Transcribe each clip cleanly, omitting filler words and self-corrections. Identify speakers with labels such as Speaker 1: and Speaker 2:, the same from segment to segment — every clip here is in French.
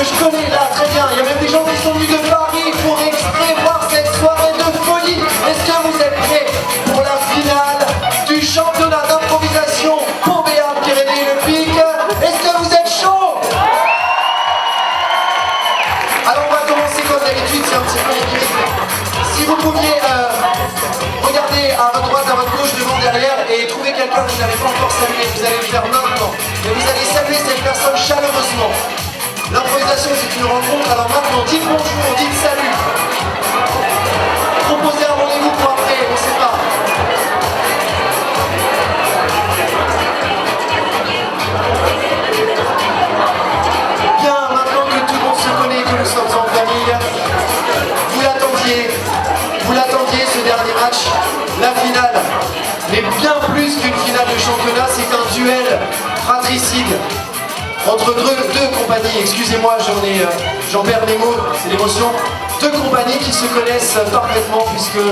Speaker 1: que je connais là, très bien. Il y a même des gens qui sont venus de Paris pour exprès voir cette soirée de folie. Est-ce que vous êtes prêts pour la finale du championnat d'improvisation pour Béarn-Pyrénées-le-Pic? Est-ce que vous êtes chaud? Alors on va commencer comme d'habitude, c'est un petit peu l'équilibre. Si vous pouviez regarder à votre droite, à votre gauche, devant, derrière et trouver quelqu'un que vous n'avez pas encore salué, vous allez le faire maintenant. Et vous allez saluer cette personne chaleureusement. L'improvisation c'est une rencontre, alors maintenant dites bonjour, dites salut. Proposez un rendez-vous pour après, on ne sait pas. Bien, maintenant que tout le monde se connaît, que nous sommes en famille, vous l'attendiez ce dernier match, la finale. Mais bien plus qu'une finale de championnat, c'est un duel fratricide entre deux compagnies, excusez-moi, j'en perds mes mots, c'est l'émotion. Deux compagnies qui se connaissent parfaitement puisque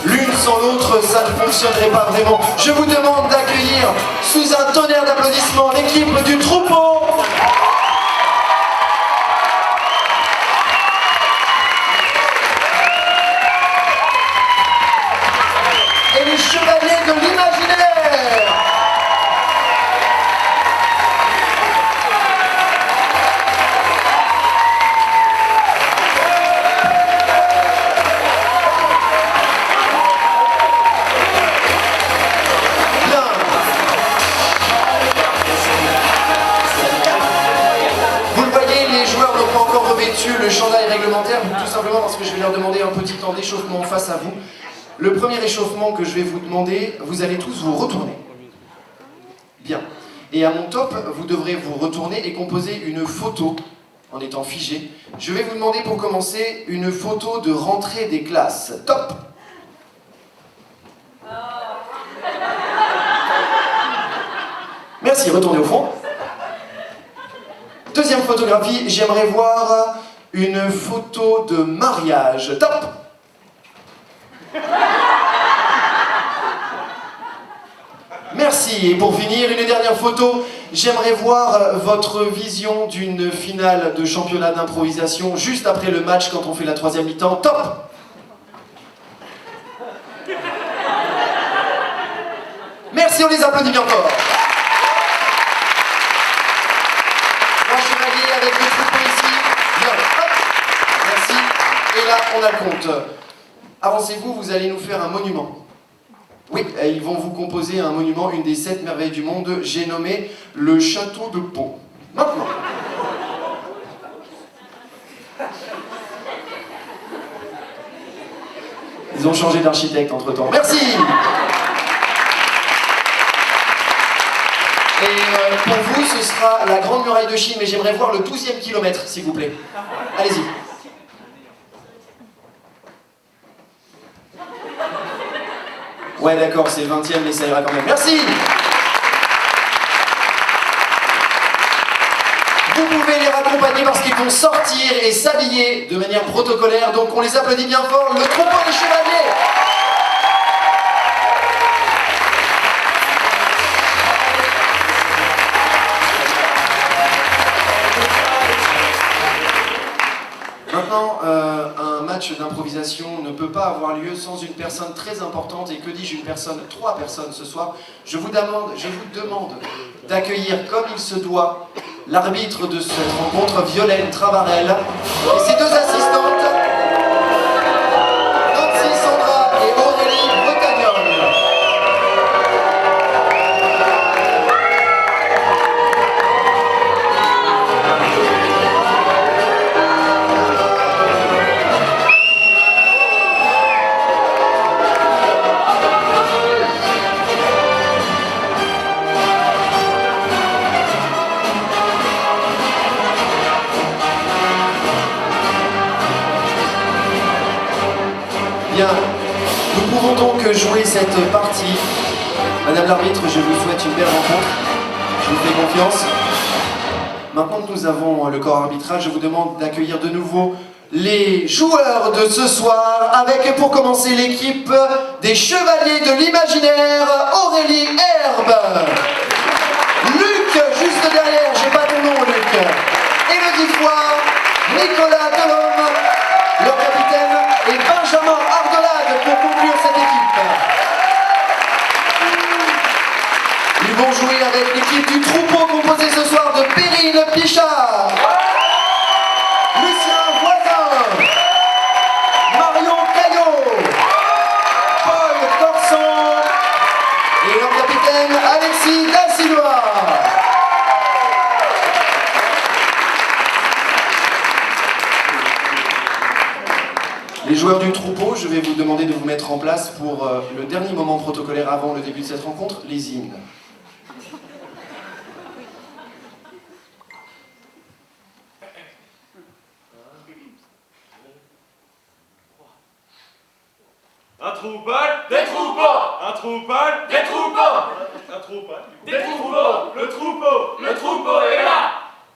Speaker 1: l'une sans l'autre, ça ne fonctionnerait pas vraiment. Je vous demande d'accueillir sous un tonnerre d'applaudissements l'équipe du troupeau. Et les chevaliers de l'imaginaire. Le chandail réglementaire, tout simplement parce que je vais leur demander un petit temps d'échauffement face à vous. Le premier échauffement que je vais vous demander, vous allez tous vous retourner. Bien. Et à mon top, vous devrez vous retourner et composer une photo en étant figé. Je vais vous demander pour commencer une photo de rentrée des classes. Top. Merci, retournez au fond. Deuxième photographie, j'aimerais voir une photo de mariage. Top! Merci. Et pour finir, une dernière photo, j'aimerais voir votre vision d'une finale de championnat d'improvisation juste après le match quand on fait la troisième mi-temps. Top! Merci, on les applaudit bien fort. Avec le troupeau ici. Bien. Hop. Merci. Et là, on a le compte. Avancez-vous, vous allez nous faire un monument. Oui, ils vont vous composer un monument, une des 7 merveilles du monde. J'ai nommé le château de Pau. Maintenant. Ils ont changé d'architecte entre-temps. Merci. Et pour vous, ce sera la Grande Muraille de Chine, mais j'aimerais voir le 12e kilomètre, s'il vous plaît. Allez-y. Ouais, d'accord, c'est le 20e, mais ça ira quand même. Merci. Vous pouvez les raccompagner parce qu'ils vont sortir et s'habiller de manière protocolaire, donc on les applaudit bien fort. Le troupeau des chevaliers. Maintenant, un match d'improvisation ne peut pas avoir lieu sans une personne très importante. Et que dis-je, une personne, 3 personnes ce soir. Je vous demande d'accueillir comme il se doit l'arbitre de cette rencontre, Violaine Travarel, et ses 2 assistantes, Nancy Sandra et Aurélie Bretagnol. Bien, nous pouvons donc jouer cette partie. Madame l'arbitre, je vous souhaite une belle rencontre. Je vous fais confiance. Maintenant que nous avons le corps arbitral, je vous demande d'accueillir de nouveau les joueurs de ce soir, avec pour commencer l'équipe des Chevaliers de l'Imaginaire, Aurélie Herbe. Luc, juste derrière, j'ai pas ton nom Luc. Élodie Foy. Nicolas Delhomme, leur capitaine, et Benjamin Ardelade pour conclure cette équipe. Ils vont jouer avec l'équipe du troupeau composée ce soir de Perrine Pichard, Lucien Voisin, Marion Caillot, Paul Corson et leur capitaine Alexis Da Silva. Les joueurs du troupeau, je vais vous demander de vous mettre en place pour le dernier moment protocolaire avant le début de cette rencontre, les hymnes.
Speaker 2: Un troupeau, des troupeaux. Un troupeau, des troupeaux. Un troupeau, des troupeaux. Le troupeau est là.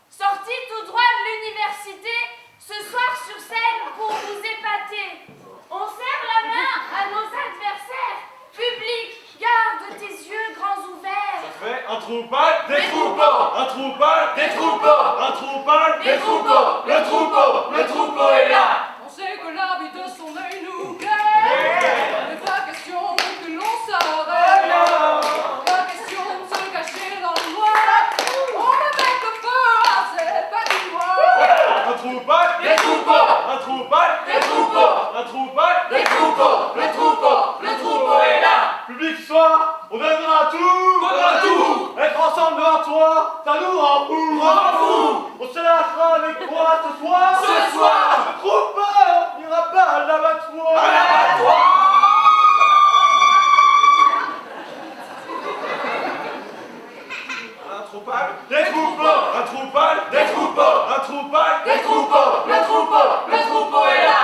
Speaker 3: Sorti tout droit de l'université, ce soir sur scène pour vous épater. On serre la main à nos adversaires. Public, garde tes yeux grands ouverts.
Speaker 2: Ça fait un troupeau, des troupeaux. Un troupeau, des troupeaux. Un troupeau, des troupeaux. Le troupeau est là.
Speaker 4: On sait que l'habit de son œil nous plaît. Il n'est pas question que l'on s'arrête. Pas question de se cacher dans le noir. On va mettre le feu à cette patinoire.
Speaker 2: Un troupeau, des troupeaux. Un troupeau, des troupeaux. Un troupeau, des troupeaux. Le troupeau est là. Public, ce soir, on donnera tout. Être ensemble devant toi, ça nous rend fou. On se lâchera avec toi ce soir. Le troupeau n'ira pas à l'abattoir. Un troupeau, des troupeaux. Un troupeau, des troupeaux. Un troupeau, des troupeaux. Le troupeau est là.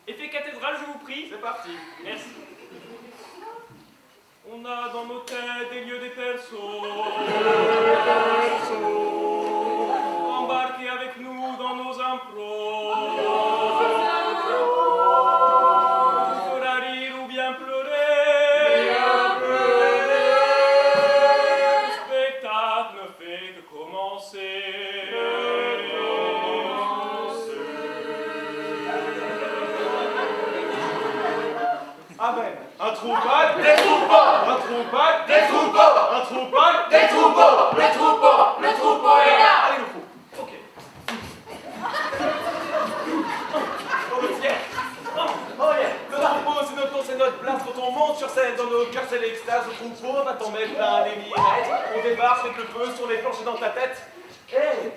Speaker 5: Effet cathédrale, je vous prie.
Speaker 2: C'est parti.
Speaker 5: Merci. On a dans nos têtes des lieux, des persos. Embarquez avec nous dans nos impros. On fera rire ou bien pleurer. Le spectacle ne fait que commencer.
Speaker 2: Amen. Un troupeau, des troupeaux. Un troupeau, des troupeaux. Un troupeau, des troupeaux. Le troupeau est là. Allez, le coup. Ok. On est fiers. Oh yeah. Le troupeau, c'est notre nom, c'est notre place. Quand on monte sur scène, dans nos cœurs, c'est l'extase. Le troupeau va t'en mettre plein les mirettes. On débarque avec le feu sur les planches et dans ta tête. Hey,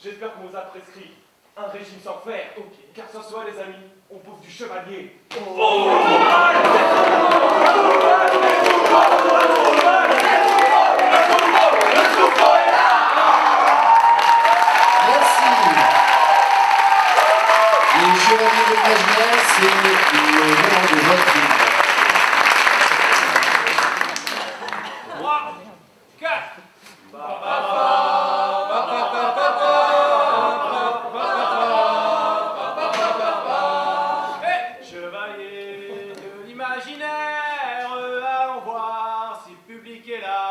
Speaker 2: j'espère qu'on vous a prescrit un régime sans fer. Car ce soir, les amis, on bouffe du chevalier.
Speaker 1: Merci. Les chevaliers de Cashmere, c'est le moment de votre film.
Speaker 5: 3, 4.
Speaker 2: Chevalier de l'imaginaire, allons voir si le public est là.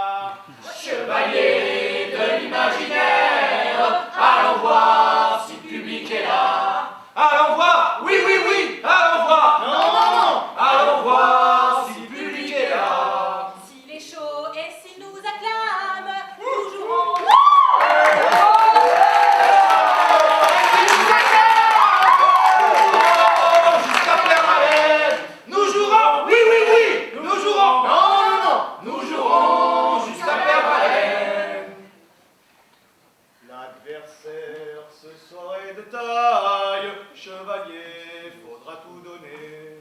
Speaker 2: Chevalier de l'imaginaire, allons voir si le public est là. Allons voir, oui, allons voir, non, allons voir si le public est là.
Speaker 3: S'il est chaud et s'il nous acclame, nous jouerons.
Speaker 2: Jusqu'à Permanent, nous jouerons, oui, nous jouerons, non, nous jouerons jusqu'à Permanent. L'adversaire ce soir est de taille, chevalier, faudra tout donner.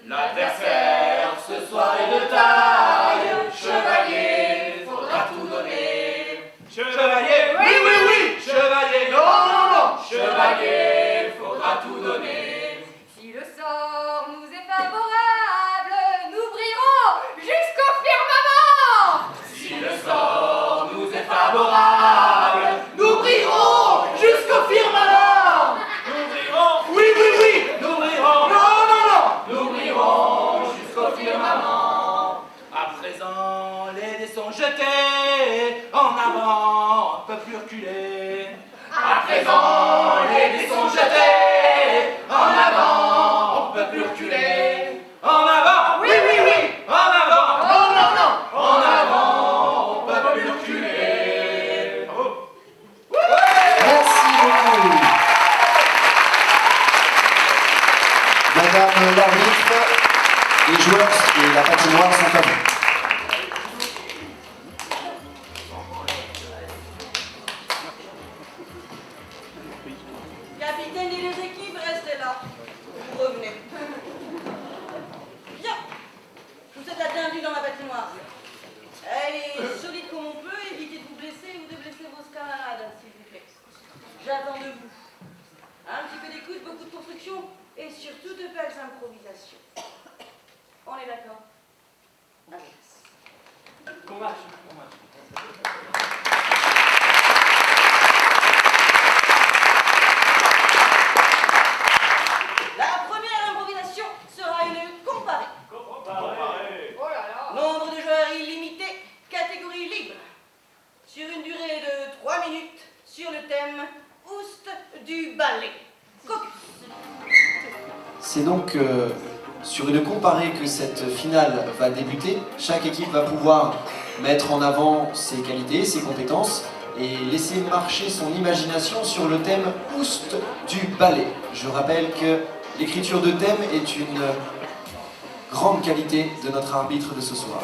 Speaker 2: L'adversaire ce soir est de taille, chevalier, faudra tout donner. Chevalier, oui, chevalier, non, chevalier, faudra tout donner.
Speaker 4: Si le sort nous est favorable, nous brillerons jusqu'au firmament.
Speaker 2: Si le sort nous est favorable, nous brillerons jusqu'au firmament. Nous brillerons, oui, nous brillerons, non, nous brillerons jusqu'au firmament. À présent, les dés sont jetés en avant, un peu
Speaker 1: Madame l'arbitre, les joueurs et la patinoire sont à vous.
Speaker 6: Capitaine et les équipes, restez là. Vous revenez. Bien. Vous êtes la bienvenue dans ma patinoire. Elle est solide comme on peut, évitez de vous blesser ou de blesser vos camarades, s'il vous plaît. J'attends de vous un petit peu d'écoute, beaucoup de construction et surtout de belles improvisations. On est d'accord? Allez.
Speaker 5: Bon match.
Speaker 6: La première improvisation sera une comparée.
Speaker 4: Oh là là.
Speaker 6: Nombre de joueurs illimité, catégorie libre. Sur une durée de 3 minutes, sur le thème Oust du ballet. Caucus.
Speaker 1: C'est donc sur une comparée que cette finale va débuter. Chaque équipe va pouvoir mettre en avant ses qualités, ses compétences et laisser marcher son imagination sur le thème Oust du ballet. Je rappelle que l'écriture de thème est une grande qualité de notre arbitre de ce soir.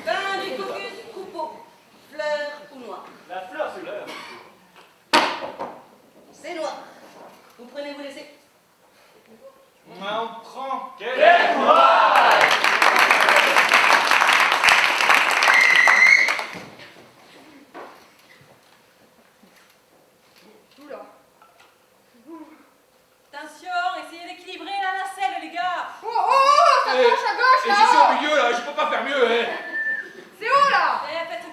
Speaker 6: Fin du caucus, coupeau. Fleur ou noir?
Speaker 5: La fleur, c'est l'heure.
Speaker 6: C'est noir. Vous prenez, vous laissez.
Speaker 2: On prend.
Speaker 5: Quel courage!
Speaker 4: Oula.
Speaker 6: Attention, essayez d'équilibrer la nacelle, les gars.
Speaker 4: Oh, oh, oh, ça gauche, à gauche,
Speaker 2: Et je suis au
Speaker 4: là-haut.
Speaker 2: milieu là, je peux pas faire mieux, hein.
Speaker 4: C'est où, là?
Speaker 6: Faites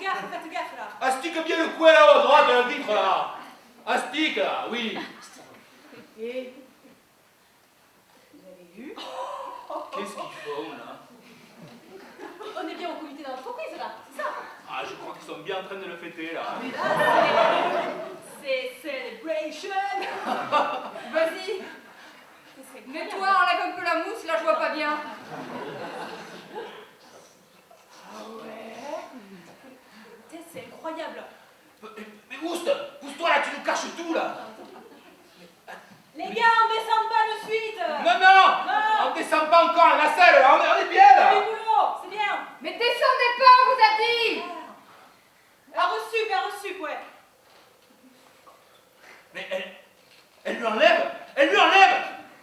Speaker 6: gaffe, là.
Speaker 2: Astique bien le coin là-haut à droite de la vitre là. Astique là, oui.
Speaker 6: Et vous avez vu?
Speaker 2: Qu'est-ce qu'ils font là?
Speaker 6: On est bien au comité d'entreprise, là. C'est ça.
Speaker 2: Ah, je crois qu'ils sont bien en train de le fêter là.
Speaker 6: C'est celebration.
Speaker 4: Vas-y. Mets-toi, enlève un peu la mousse, là je vois pas bien.
Speaker 6: C'est incroyable.
Speaker 2: Mais Oust, pousse-toi là, tu nous caches tout là.
Speaker 6: Les gars, on descend pas de suite.
Speaker 2: Non, non, on descend pas encore la nacelle, on est bien là.
Speaker 6: Du boulot, c'est bien.
Speaker 4: Mais descendez pas, on vous a dit.
Speaker 6: Un reçu, ouais.
Speaker 2: Mais elle lui enlève, elle lui enlève.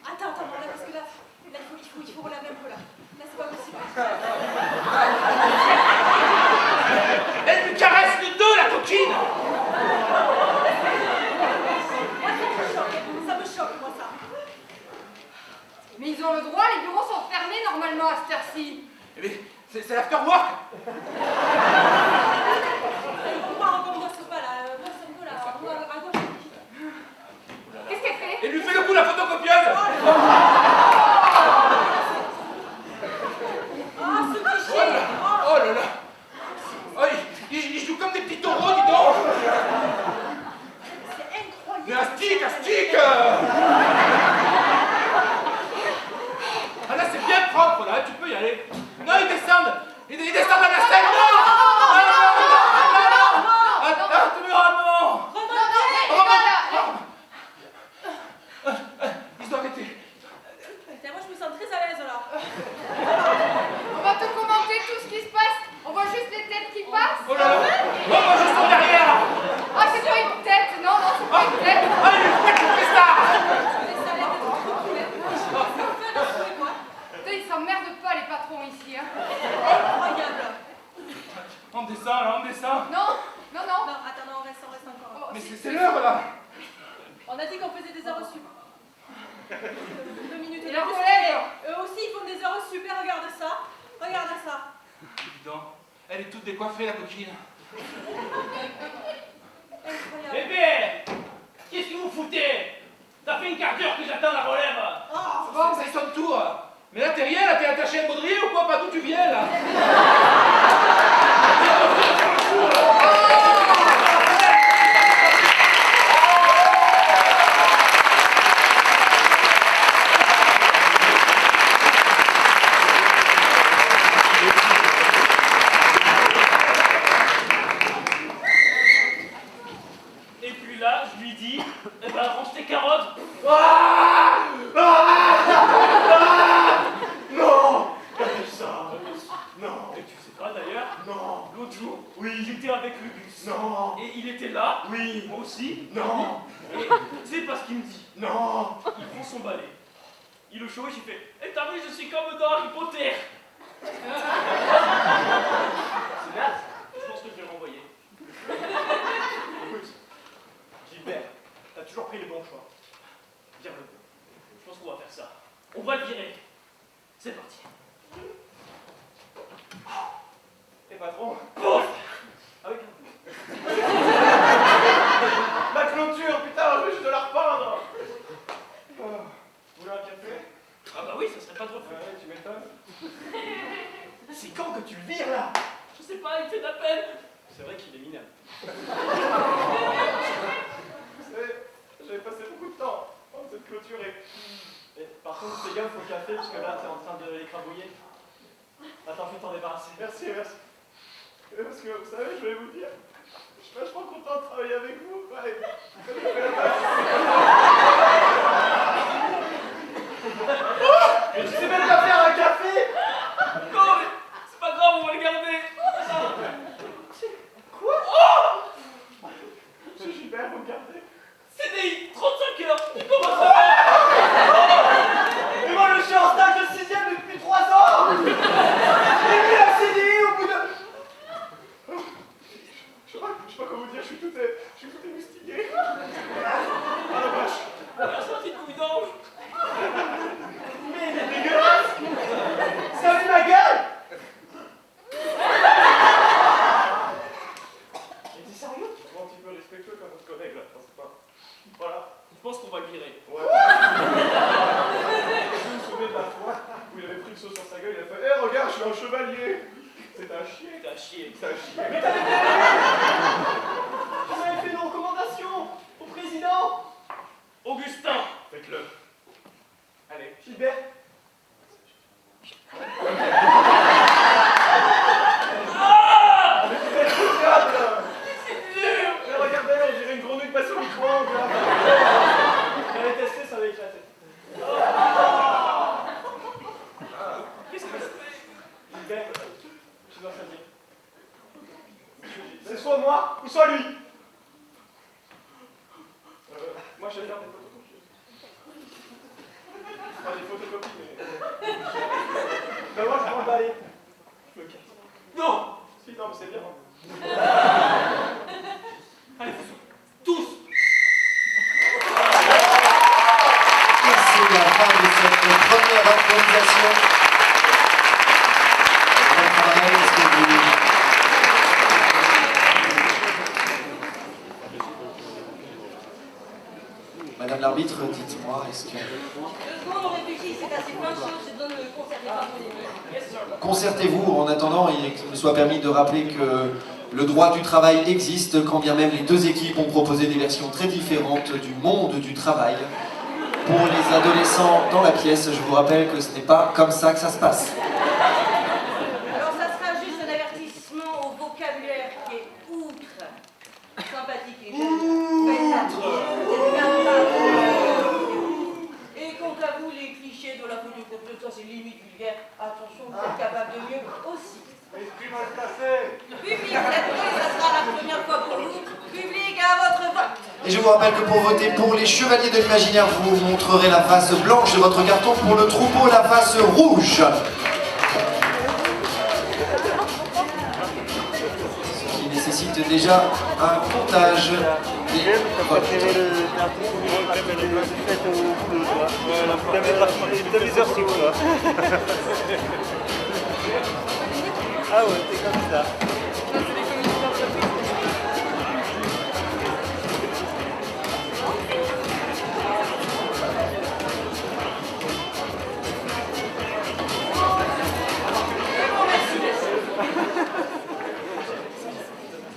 Speaker 6: Attends, là, parce que là, il faut relaver un peu, là. Là, c'est pas possible.
Speaker 2: Elle lui caresse le dos, la coquine.
Speaker 6: Ça me choque, moi, ça.
Speaker 4: Mais ils ont le droit, les bureaux sont fermés normalement à cette heure-ci.
Speaker 2: Mais c'est l'afterwork.
Speaker 6: On bosse pas, là. Bosse un peu, là. On voit à gauche.
Speaker 4: Qu'est-ce qu'elle fait?
Speaker 2: Elle lui fait le coup la photocopieuse.
Speaker 6: Ah, ce cliché.
Speaker 2: Oh là là. Oh, il joue comme des petits taureaux, dis donc.
Speaker 6: C'est incroyable.
Speaker 2: Mais astique. Ah là, c'est bien propre, là, tu peux y aller. Non, ils descendent à la scène. Ils doivent arrêter.
Speaker 6: Moi, je me sens très à l'aise, là.
Speaker 4: On va te commenter tout ce qui se passe. On voit juste les têtes qui passent.
Speaker 2: Oh là là. Oh, moi, je sens derrière.
Speaker 4: Ah, c'est pas une tête. Non, c'est pas une tête.
Speaker 2: Ah, il fait le festard.
Speaker 4: Putain, ils s'emmerdent pas, les patrons, ici. Hein.
Speaker 6: Incroyable.
Speaker 2: On descend, là, on descend.
Speaker 4: Non.
Speaker 6: Non, attends, on reste encore.
Speaker 4: Oh,
Speaker 2: Mais c'est l'heure, là.
Speaker 6: On a dit qu'on faisait des heures reçues. 2 minutes
Speaker 4: Et
Speaker 6: et
Speaker 4: la
Speaker 6: plus.
Speaker 4: relève.
Speaker 6: Eux aussi, ils font des heures reçues. Mais regarde ça.
Speaker 2: Dis donc, elle est toute décoiffée, la coquine.
Speaker 6: Incroyable.
Speaker 5: Bébé, qu'est-ce que vous foutez? Ça fait une quart d'heure que j'attends la relève.
Speaker 6: Oh,
Speaker 2: Bon, c'est son tour. Mais là, t'es rien, là, t'es attaché à un baudrier ou quoi? Pas d'où tu viens, là.
Speaker 5: Et puis là, je lui dis, eh ben range tes carottes.
Speaker 2: Ah
Speaker 5: aussi.
Speaker 2: Non.
Speaker 5: Et c'est pas ce qu'il me dit.
Speaker 2: Non.
Speaker 5: Il prend son balai. Il le chevauche, il fait « Eh, t'as vu, je suis comme dans Harry Potter !» C'est naze. Je pense que je vais le renvoyer.
Speaker 2: Écoute, Gilbert, t'as toujours pris les bons choix.
Speaker 5: Viens-le. Je pense qu'on va faire ça. On va le virer. C'est parti.
Speaker 2: Et patron.
Speaker 5: Pouf.
Speaker 2: Avec la clôture, putain, je vais juste de la repeindre. Vous voulez un café?
Speaker 5: Ah bah oui, ça serait pas trop fou.
Speaker 2: Ouais, tu m'étonnes. C'est quand que tu le vires là?
Speaker 5: Je sais pas, il me fait de la peine.
Speaker 2: C'est vrai qu'il est minable. Vous savez, j'avais passé beaucoup de temps dans cette clôture et par contre, fais gaffe au café parce que là, t'es en train de l'écrabouiller. Attends, je vais t'en débarrasser. Merci, merci. Parce que vous savez, je vais vous dire, je suis vachement content de travailler avec vous. Ouais. Mais tu sais même pas faire un café?
Speaker 5: Non, mais c'est pas grave, on va le garder.
Speaker 2: Quoi? Monsieur Gilbert, vous me gardez?
Speaker 5: CDI, 35 heures. Il commence à
Speaker 2: Mais moi, je suis en stage de 6ème depuis 3 ans. J'ai mis la CDI au bout de... Je sais pas comment vous dire, je suis tout émoustillé. Ah la vache.
Speaker 5: Il a sorti de couille d'ange.
Speaker 2: Mais il est dégueulasse. Ça a vu ma gueule. Mais t'es sérieux? Tu un petit peu respectueux comme votre collègue là, c'est pas... Voilà.
Speaker 5: Je pense qu'on va le virer.
Speaker 2: Ouais. Je me souviens de la fois où il avait pris le saut sur sa gueule, il a fait « Hé, regarde, je suis un chevalier !» C'est un chien.
Speaker 5: T'as chier.
Speaker 2: C'est un chien. Mais t'avais On avait fait nos recommandations au président.
Speaker 5: Augustin.
Speaker 2: Faites-le. Allez, Gilbert. Mais regardez, on dirait une grenouille passée au micro-ondes là. J'avais testé, ça avait éclaté.
Speaker 5: Qu'est-ce que je fais?
Speaker 2: Gilbert, je dois choisir. C'est soit moi ou soit lui. Moi je vais faire des photocopies. Pas des photocopies, mais... Ben moi je prends le balai. Je me casse.
Speaker 5: Non.
Speaker 2: Si, non, mais c'est bien.
Speaker 5: Allez, tous.
Speaker 1: C'est la fin de cette première improvisation. Madame l'arbitre, dites-moi, est-ce que...
Speaker 6: 2 secondes, on réfléchit, c'est assez plein de choses, je donne le concert des partenaires.
Speaker 1: Concertez-vous en attendant, il me soit permis de rappeler que le droit du travail existe, quand bien même les deux équipes ont proposé des versions très différentes du monde du travail. Pour les adolescents dans la pièce, je vous rappelle que ce n'est pas comme ça que ça se passe.
Speaker 6: Alors ça sera juste un avertissement au vocabulaire qui est outre sympathique et jeune. Faites attention, vous êtes capables. Et quant à vous, les clichés de la photocopie, ça c'est limite vulgaire. Attention, vous êtes capables de mieux aussi.
Speaker 2: Esprit mal placé.
Speaker 6: Public, cette nuit, ça sera la première fois pour vous. Public, à votre vote.
Speaker 1: Et je vous rappelle que pour voter pour les Chevaliers de l'Imaginaire, vous montrerez la face blanche de votre carton, pour le troupeau, la face rouge. Ce qui nécessite déjà un comptage des votes.
Speaker 7: Ah ouais, c'est comme ça.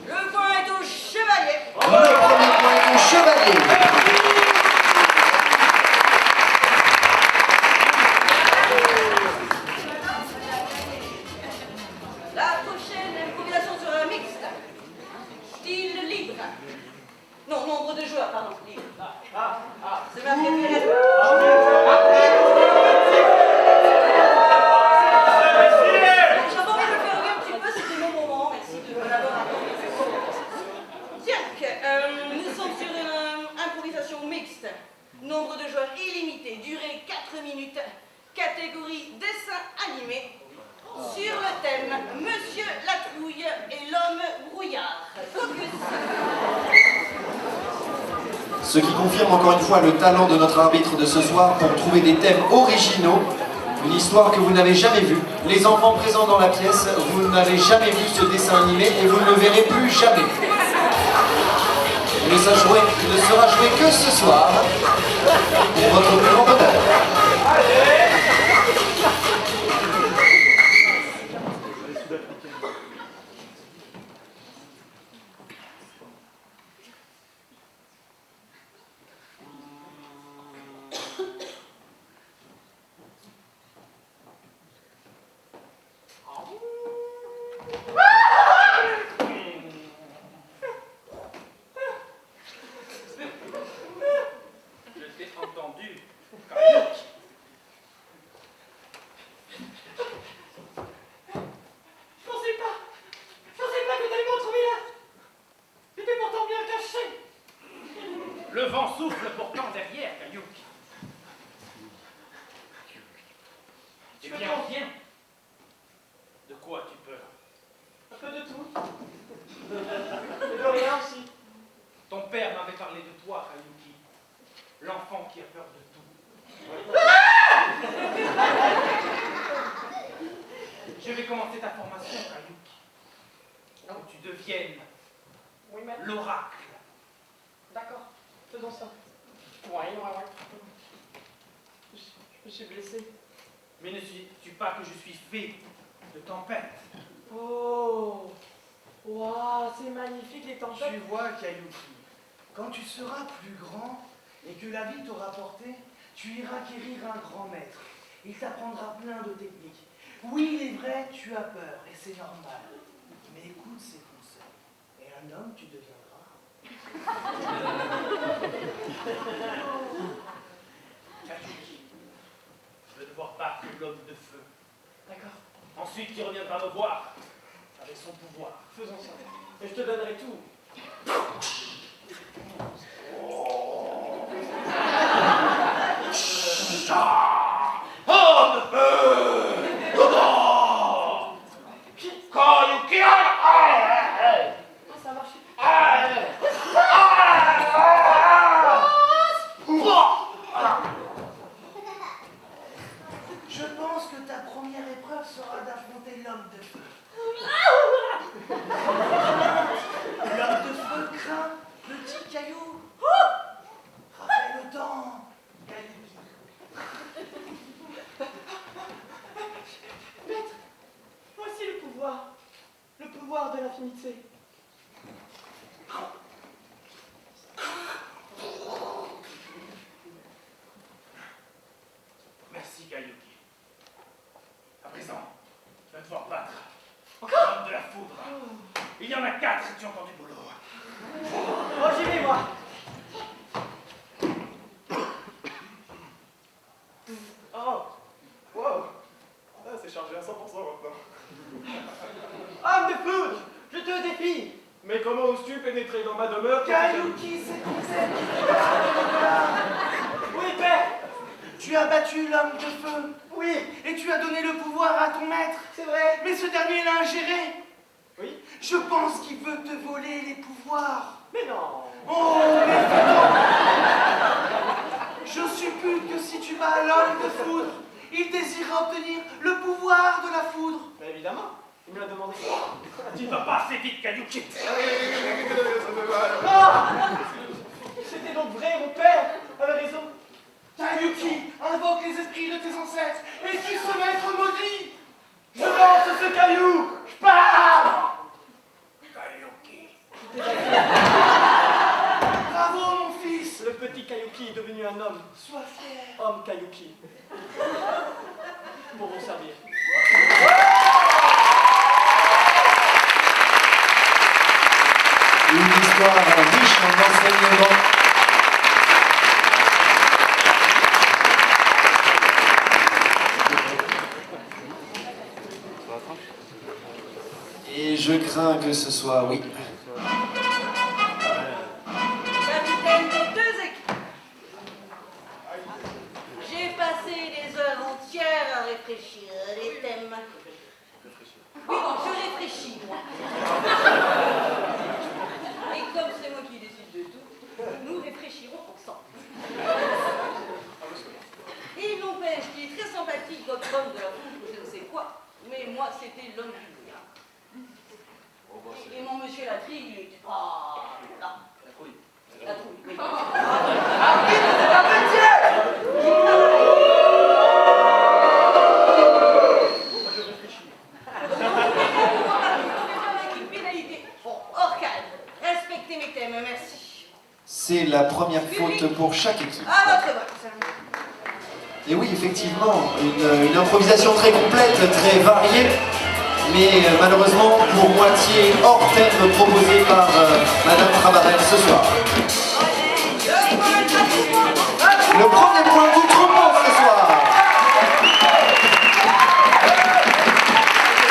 Speaker 6: Le point est au chevalier.
Speaker 1: Le premier point est au Chevalier.
Speaker 6: La prochaine improvisation sera mixte. Style libre. Non, nombre de joueurs, pardon, libre. C'est ma préférée. J'avais envie de le faire un petit peu, c'était mon moment. Merci de m'avoir accordé. Tiens, nous sommes ou mixte. Nombre de joueurs illimité, durée 4 minutes. Catégorie dessin animé. Sur le thème Monsieur la Trouille et l'homme brouillard. Focus.
Speaker 1: Ce qui confirme encore une fois le talent de notre arbitre de ce soir pour trouver des thèmes originaux, une histoire que vous n'avez jamais vue. Les enfants présents dans la pièce, vous n'avez jamais vu ce dessin animé et vous ne le verrez plus jamais. Il ne sera joué que ce soir pour votre plus grand bonheur.
Speaker 5: Je t'ai entendu.
Speaker 2: Je pensais pas que t'allais me retrouver là. J'étais pourtant bien caché.
Speaker 5: Le vent souffle pourtant derrière, Cailloux. Eh bien, viens. De quoi tu peur?
Speaker 2: Un peu de tout. Et de rien aussi.
Speaker 5: Ton père m'avait parlé de toi, Kayuki. L'enfant qui a peur de tout. Je vais commencer ta formation, Kayuki. Pour que tu deviennes
Speaker 2: Oui, maître.
Speaker 5: l'oracle.
Speaker 2: D'accord. Faisons ça. Ouais. Je me suis blessé.
Speaker 5: Mais ne sais-tu pas que je suis fée de tempête?
Speaker 2: Oh. Waouh, c'est magnifique les tempêtes.
Speaker 8: Tu vois, Kayuki, quand tu seras plus grand et que la vie t'aura porté, tu iras quérir un grand maître. Il t'apprendra plein de techniques. Oui, il est vrai, tu as peur et c'est normal. Mais écoute ses conseils et un homme tu deviendras.
Speaker 5: Kayuki, je vais devoir battre l'homme de feu.
Speaker 2: D'accord.
Speaker 5: Ensuite, il reviendra me voir avec son pouvoir.
Speaker 2: Faisons ça. Et je te donnerai tout.
Speaker 5: Homme de feu! Kayuki!
Speaker 2: Ça marche.
Speaker 8: Je pense que ta première épreuve sera d'affronter l'homme de feu. L'homme de feu craint le petit caillou. Rappelle le temps, Kayuki.
Speaker 2: Maître, voici le pouvoir de l'infinité.
Speaker 5: Merci, Kayuki. À présent, tu vas devoir battre l'homme de la foudre. Il y en a 4, tu entends du boulot.
Speaker 2: Oh, j'y vais, moi. Oh, wow. Ah, c'est chargé à 100% maintenant. Homme de foudre, je te défie. Mais comment oses-tu pénétrer dans ma demeure?
Speaker 8: Kayuki, c'est ton zèle qui
Speaker 2: Oui, père.
Speaker 8: Tu as battu l'homme de feu.
Speaker 2: Oui,
Speaker 8: Et tu as donné le pouvoir à ton maître.
Speaker 2: c'est vrai.
Speaker 8: Mais ce dernier l'a ingéré.
Speaker 2: Oui.
Speaker 8: Je pense qu'il veut te voler les pouvoirs.
Speaker 2: Mais non.
Speaker 8: Oh, mais non. Je suppute que si tu bats l'homme de foudre, il désirera obtenir le pouvoir de la foudre.
Speaker 2: Mais évidemment, il me l'a demandé.
Speaker 5: Tu ne vas pas assez vite, Kayuki.
Speaker 2: Ah, c'était donc vrai, mon père avait raison.
Speaker 8: Kayuki, invoque les esprits de tes ancêtres et tu ce maître maudit.
Speaker 2: Je lance ce caillou. Je pars.
Speaker 5: Kayuki.
Speaker 8: Bravo, mon fils.
Speaker 2: Le petit Kayuki est devenu un homme.
Speaker 8: Sois fier.
Speaker 2: Homme Kayuki. Pour vous servir.
Speaker 1: Une histoire riche en enseignements. Et je crains que ce soit, oui.
Speaker 6: Capitaine des deux équipes.
Speaker 1: faute pour chaque équipe.
Speaker 6: À votre vote.
Speaker 1: Et oui, effectivement, une improvisation très complète, très variée, mais malheureusement pour moitié hors thème proposé par Madame Trabarel ce soir. Le premier point d'outre-monde ce soir.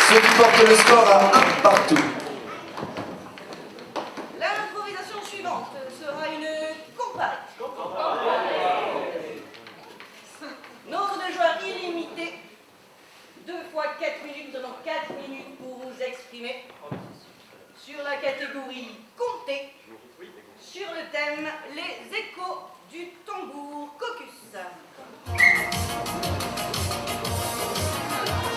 Speaker 1: Ce qui porte le score à 1 partout.
Speaker 6: L'improvisation suivante sera une comparaison. Nombre de joueurs illimité. 2 fois 4 minutes, donnant 4 minutes pour vous exprimer. Sur la catégorie comptée. Sur le thème les échos du tambour caucus.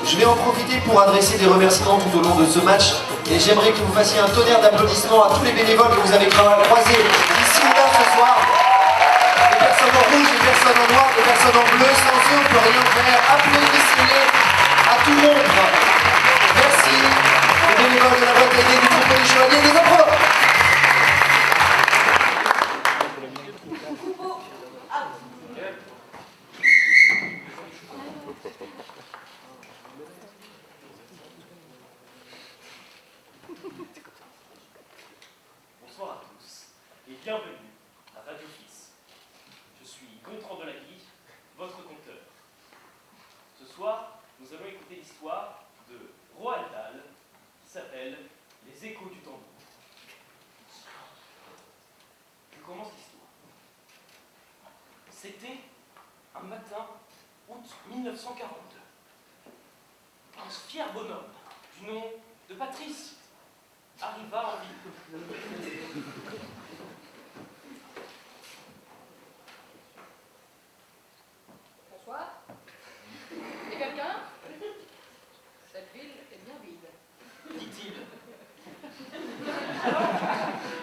Speaker 1: Je vais en profiter pour adresser des remerciements tout au long de ce match et j'aimerais que vous fassiez un tonnerre d'applaudissements à tous les bénévoles que vous avez croisés ici ou là ce soir. Des personnes en rouge, des personnes en noir, des personnes en bleu, sans eux on ne peut rien faire. Applaudissez-les à tout le monde. Merci les bénévoles de la boîte à idées du troupeau des chevaliers des impros.
Speaker 5: Bonsoir à tous et bienvenue à Radio Fils. Je suis Gontran de la Vie, votre conteur. Ce soir, nous allons écouter l'histoire de Roald Dahl qui s'appelle Les échos du tambour. Je commence l'histoire. C'était un matin août 1942. Un fier bonhomme du nom de Patrice arriva en ville.
Speaker 4: Bonsoir. Et quelqu'un? Cette ville est bien vide.
Speaker 5: Dit-il.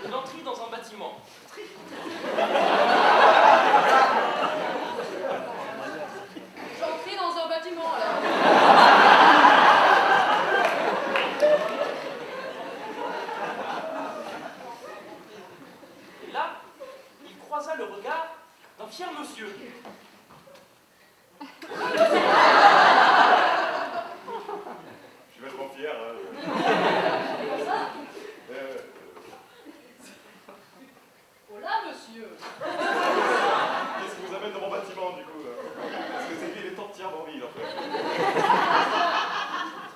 Speaker 5: Il entrit dans un bâtiment.
Speaker 4: J'entrais dans un bâtiment alors.
Speaker 5: Et là, il croisa le regard d'un fier monsieur.
Speaker 2: Je suis vachement fier.
Speaker 4: Oh là, monsieur.
Speaker 2: Qu'est-ce qui vous amène dans mon bâtiment du coup Parce que cette ville est entièrement vide en fait.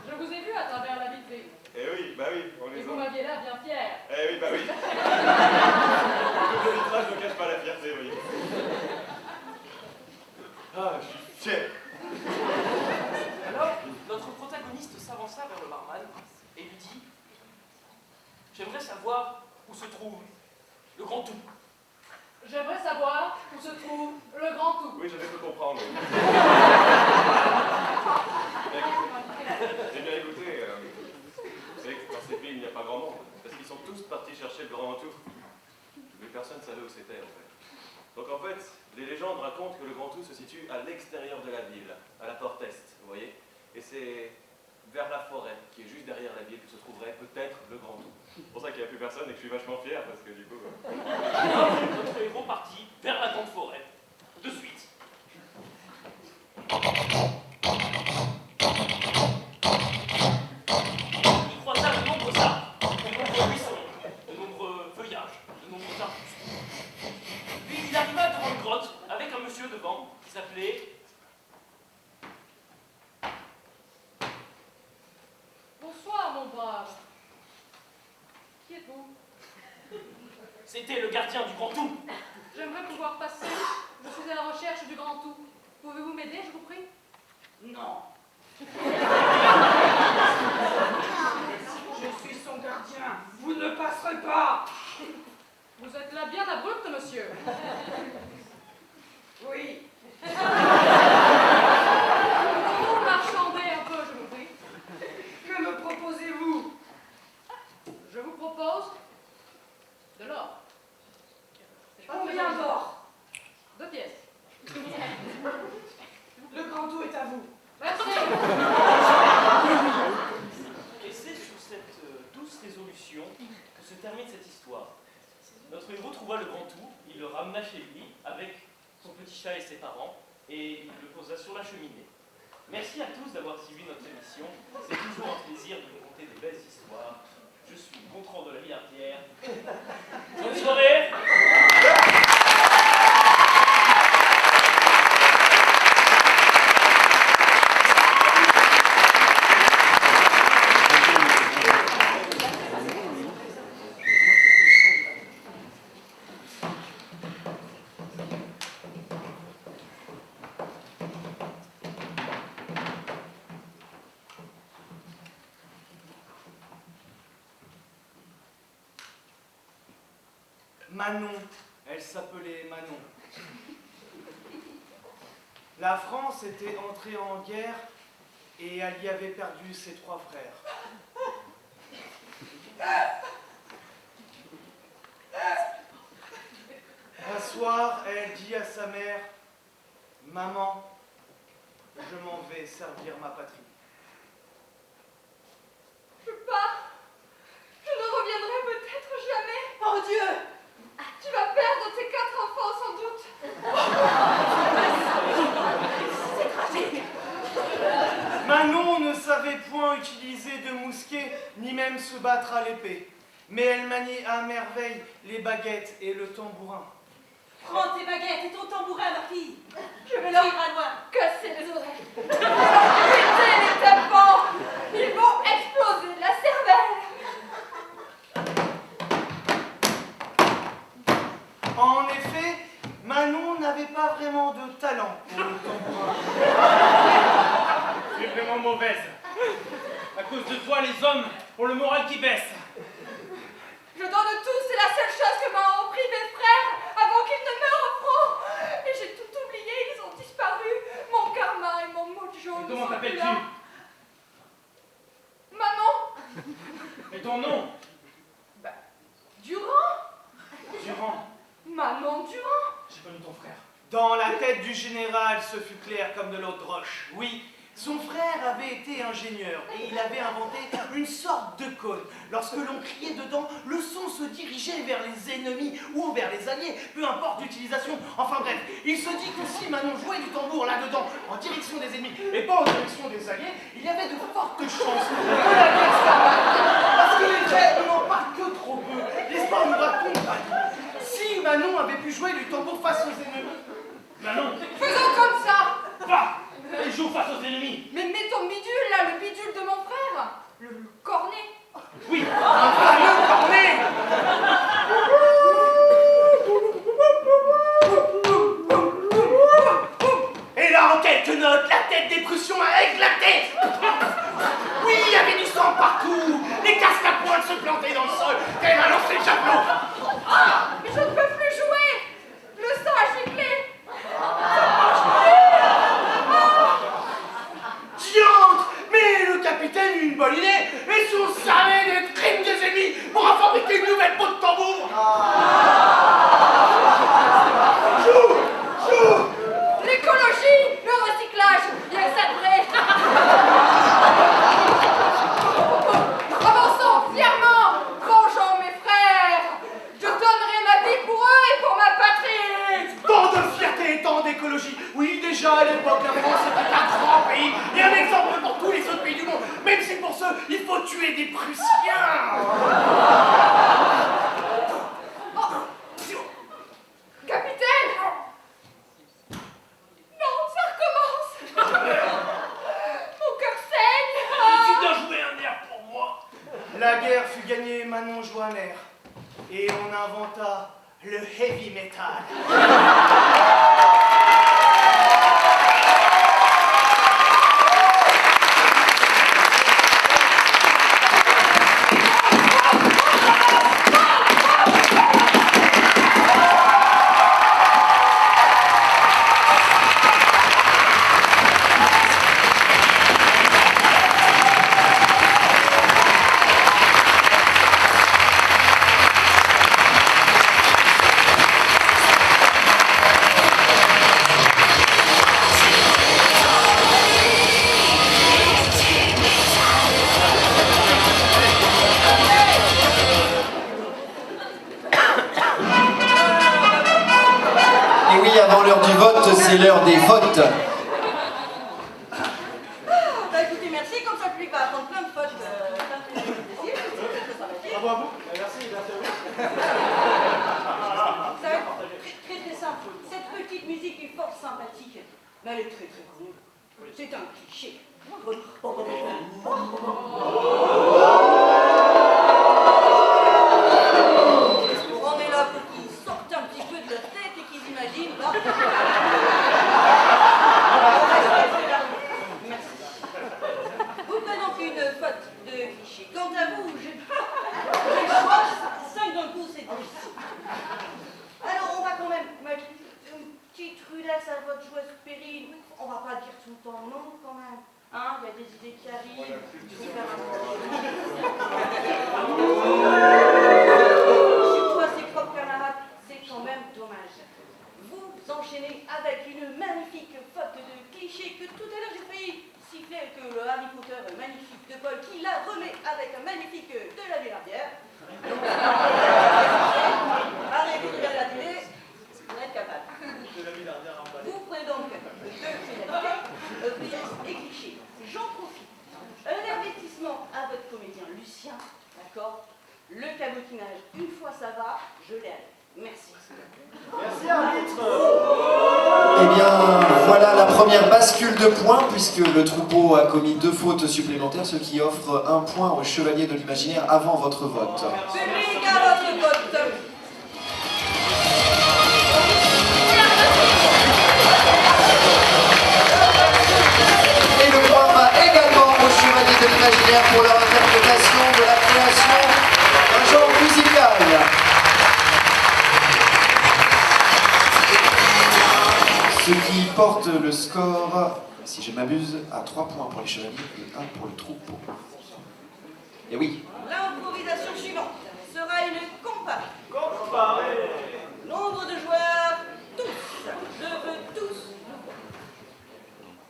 Speaker 4: Je vous ai vu à travers la vitrine.
Speaker 2: Eh oui, bah oui, on
Speaker 4: Et
Speaker 2: les
Speaker 4: vous
Speaker 2: a.
Speaker 4: m'aviez l'air bien fier.
Speaker 2: Eh oui, bah oui. Le vitrage ne cache pas la fierté, oui. Ah, je suis fier.
Speaker 5: Alors, notre protagoniste s'avança vers le barman et lui dit « J'aimerais savoir où se trouve le grand tout.
Speaker 4: J'aimerais savoir où se trouve le grand tout.
Speaker 2: Oui, j'avais pu comprendre. J'ai bien écouté. Vous savez que dans ces pays, il n'y a pas grand monde. Parce qu'ils sont tous partis chercher le grand tout. Mais personne ne savait où c'était, en fait. Donc, en fait, les légendes racontent que le grand tout se situe à l'extérieur de la ville, à la porte est, vous voyez. Et c'est vers la forêt, qui est juste derrière la ville, que se trouverait peut-être le grand tout. C'est pour ça qu'il n'y a plus personne et que je suis vachement fier, parce que du coup...
Speaker 5: Alors, notre héros partit vers la grande forêt. De suite. Il croisa de nombreux arbres, de nombreux buissons, de nombreux feuillages, de nombreux arbustes. Puis il arriva devant une grotte avec un monsieur devant qui s'appelait...
Speaker 4: Bonsoir, mon brave. Qui êtes-vous?
Speaker 5: C'était le gardien du grand tout.
Speaker 4: J'aimerais pouvoir passer. Je suis à la recherche du grand tout. Pouvez-vous m'aider, je vous prie?
Speaker 8: Non. Je suis son gardien. Vous ne passerez pas.
Speaker 4: Vous êtes là bien abrupt, monsieur.
Speaker 8: Oui.
Speaker 4: Vous marchandez un peu, je vous prie.
Speaker 8: Que me proposez-vous?
Speaker 4: Je vous propose de l'or.
Speaker 8: Combien d'or?
Speaker 4: 2 pièces.
Speaker 8: Le grand tout est à vous.
Speaker 4: Merci.
Speaker 5: Et c'est sur cette douce résolution que se termine cette histoire. Notre héros trouva le grand tout, il le ramena chez lui, et ses parents, et il le posa sur la cheminée. Merci à tous d'avoir suivi notre émission. C'est toujours un plaisir de vous conter des belles histoires. Je suis Gontran de la Villardière. Bonne soirée.
Speaker 8: Manon, elle s'appelait Manon. La France était entrée en guerre et elle y avait perdu ses 3 frères. Un soir, elle dit à sa mère, « Maman, je m'en vais servir ma patrie. »
Speaker 4: Je pars. Je ne reviendrai peut-être jamais.
Speaker 6: Oh Dieu!
Speaker 4: Tu vas perdre tes 4 enfants sans doute.
Speaker 6: C'est tragique!
Speaker 8: Manon ne savait point utiliser de mousquet, ni même se battre à l'épée. Mais elle maniait à merveille les baguettes et le tambourin.
Speaker 6: Prends tes baguettes et ton tambourin, ma fille!
Speaker 4: Je vais leur
Speaker 6: Tire à loin!
Speaker 4: casser les oreilles. Péter les tympans. Ils vont exploser la cervelle.
Speaker 8: En effet, Manon n'avait pas vraiment de talent pour le tambourin.
Speaker 2: Tu es vraiment mauvaise. À cause de toi, les hommes ont le moral qui baisse.
Speaker 4: Je donne tout, c'est la seule chose que m'ont appris mes frères avant qu'ils ne meurent au front. Et j'ai tout oublié, ils ont disparu. Mon karma et mon mojo ne
Speaker 2: Comment
Speaker 4: sont plus
Speaker 2: t'appelles-tu?
Speaker 4: là. Manon.
Speaker 2: Et ton nom?
Speaker 4: Durand.
Speaker 2: Durand.
Speaker 4: Manon Durand.
Speaker 2: J'ai connu ton frère.
Speaker 8: Dans la tête du général, ce fut clair comme de l'eau de roche. Oui, son frère avait été ingénieur et il avait inventé une sorte de cône. Lorsque l'on criait dedans, le son se dirigeait vers les ennemis ou vers les alliés, peu importe l'utilisation. Enfin bref, il se dit que si Manon jouait du tambour là-dedans en direction des ennemis et pas en direction des alliés, il y avait de fortes chances que la guerre s'arrête. Parce que les faits n'en parlent que trop peu. L'histoire nous raconte pas tout. Si Manon avait pu jouer du tambour face aux ennemis,
Speaker 2: Manon,
Speaker 4: Faisons comme ça.
Speaker 2: va et joue face aux ennemis.
Speaker 4: Mais mets ton bidule là, le bidule de mon frère. Le cornet.
Speaker 2: Oui,
Speaker 8: un fameux cornet. Et là, en quelques notes, la tête des Prussiens a éclaté. Oui, il y avait du sang partout. Les casques à pointe se plantaient dans le sol. Elle a lancé le javelot.
Speaker 4: Mais je ne peux plus jouer. Le sang a giclé.
Speaker 8: Diantre, mais le capitaine eut une bonne idée. Et son savait des crimes des ennemis pour en fabriquer une nouvelle peau de tambour. Joue, joue.
Speaker 4: L'écologie, le recyclage, bien que ça devrait. Avançons fièrement, vengeons mes frères. Je donnerai ma vie pour eux et pour ma patrie.
Speaker 8: Tant de fierté et tant d'écologie. Oui, déjà à l'époque, la France était un grand pays et un exemple pour tous les autres pays du monde. Même si pour ce, il faut tuer des Prussiens.
Speaker 4: Capitaine. Non, ça recommence. Mon cœur saigne.
Speaker 2: tu dois jouer un air pour moi.
Speaker 8: La guerre fut gagnée, Manon joua un air. Et on inventa le heavy metal.
Speaker 1: c'est l'heure des votes.
Speaker 6: Bah écoutez, merci, comme ça le public va apprendre plein de fautes, plein de trucs décisives, c'est très sympathique.
Speaker 2: Bravo à vous. Merci, merci à vous.
Speaker 6: Ça va être très simple. Cette petite musique est fort sympathique, mais elle est très connue. C'est un cliché. On est là pour qu'ils sortent un petit peu de leur tête et qu'ils imaginent là. Merci. Vous faites donc une faute de cliché. Quant à vous, j'ai le choix. 5 d'un coup, c'est difficile. Alors, on va quand même mettre une petite rudesse à votre joueuse pérille. On va pas dire tout le temps non, quand même. Hein, il y a des idées qui arrivent. Il faut faire un surtout à ses propres camarades, c'est quand même dommage. Vous enchaînez avec une magnifique faute de cliché que tout à l'heure j'ai failli siffler que le Harry Potter magnifique de Paul qui la remet avec un magnifique de la Villardière. Allez, vous regardez la télé, vous êtes capable. Vous prenez donc deux finalités, pièce et cliché. J'en profite. Un avertissement à votre comédien Lucien, d'accord? Le cabotinage, une fois ça va, je l'ai. Merci.
Speaker 2: Merci, arbitre.
Speaker 1: Eh bien, voilà la première bascule de points, puisque le troupeau a commis 2 fautes supplémentaires, ce qui offre 1 point au chevalier de l'imaginaire avant votre vote.
Speaker 6: Public à votre vote.
Speaker 1: Et le point va également aux chevaliers de l'imaginaire pour leur interprétation de la création d'un genre musical. Ce qui porte le score, si je ne m'abuse, à 3 points pour les chevaliers et 1 pour le troupeau. Et oui.
Speaker 6: L'improvisation suivante sera une compa.
Speaker 2: Comparé.
Speaker 6: Nombre de joueurs, tous. Je veux tous.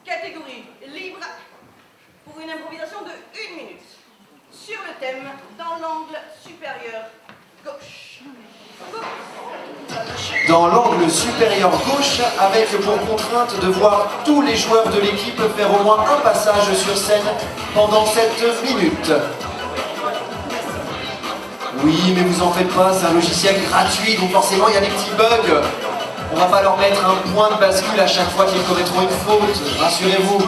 Speaker 6: Catégorie libre pour une improvisation de 1 minute. Sur le thème, dans l'angle supérieur gauche.
Speaker 1: Dans l'angle supérieur gauche, avec pour contrainte de voir tous les joueurs de l'équipe faire au moins un passage sur scène pendant cette minute. Oui, mais vous en faites pas, c'est un logiciel gratuit, donc forcément il y a des petits bugs. On va pas leur mettre un point de bascule à chaque fois qu'ils commettront une faute, rassurez-vous.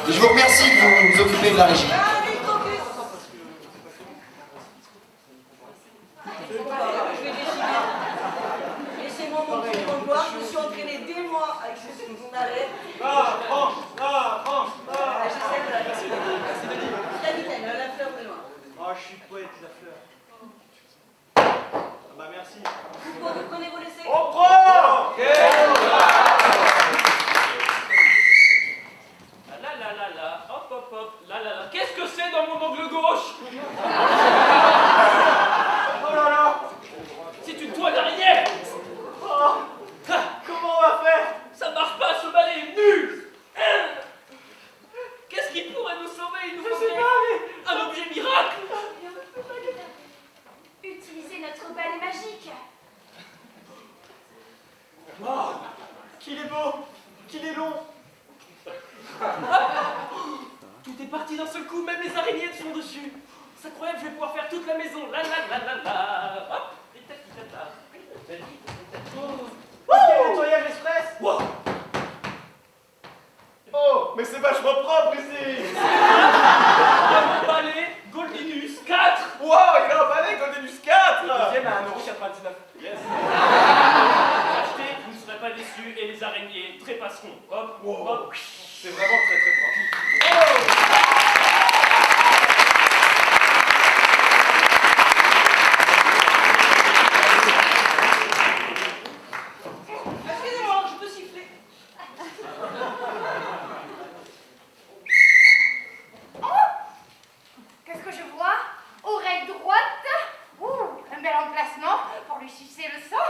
Speaker 1: Et je vous remercie de vous occuper de la régie.
Speaker 6: Allez, focus. Je vais décider. Laissez-moi mon petit moment de gloire, je me suis entraîné des mois avec ce arrêt. J'essaie de la décider. Capitaine, la fleur de loin.
Speaker 2: Oh, je suis poète, la fleur. Bah merci.
Speaker 6: Vous prenez vos laissés.
Speaker 2: On prend.
Speaker 5: Hop, là. Qu'est-ce que c'est dans mon angle gauche?
Speaker 2: Oh là là.
Speaker 5: C'est une toile d'araignée.
Speaker 2: Oh. Comment on va faire?
Speaker 5: Ça marche pas, ce balai est nul. Qu'est-ce qui pourrait nous sauver? Il nous faudrait un objet miracle.
Speaker 3: Utilisez notre balai magique.
Speaker 2: Oh, qu'il est beau, qu'il est long.
Speaker 5: Tout est parti d'un seul coup, même les araignées sont dessus. C'est incroyable, je vais pouvoir faire toute la maison. Hop,
Speaker 2: Ok, nettoyage express.
Speaker 5: wow.
Speaker 2: Oh, mais c'est vachement propre ici.
Speaker 5: Balai Goldinus 4.
Speaker 2: Wow, il a un balai Goldenus 4.
Speaker 5: Le deuxième à 1,99 €. Yes. Achetez, vous ne serez pas déçus et les araignées trépasseront. Hop,
Speaker 2: Wow.
Speaker 5: hop.
Speaker 2: C'est vraiment très propre.
Speaker 6: Excusez-moi, je peux siffler.
Speaker 3: Qu'est-ce que je vois? Oreille droite. Un bel emplacement pour lui sucer le sang.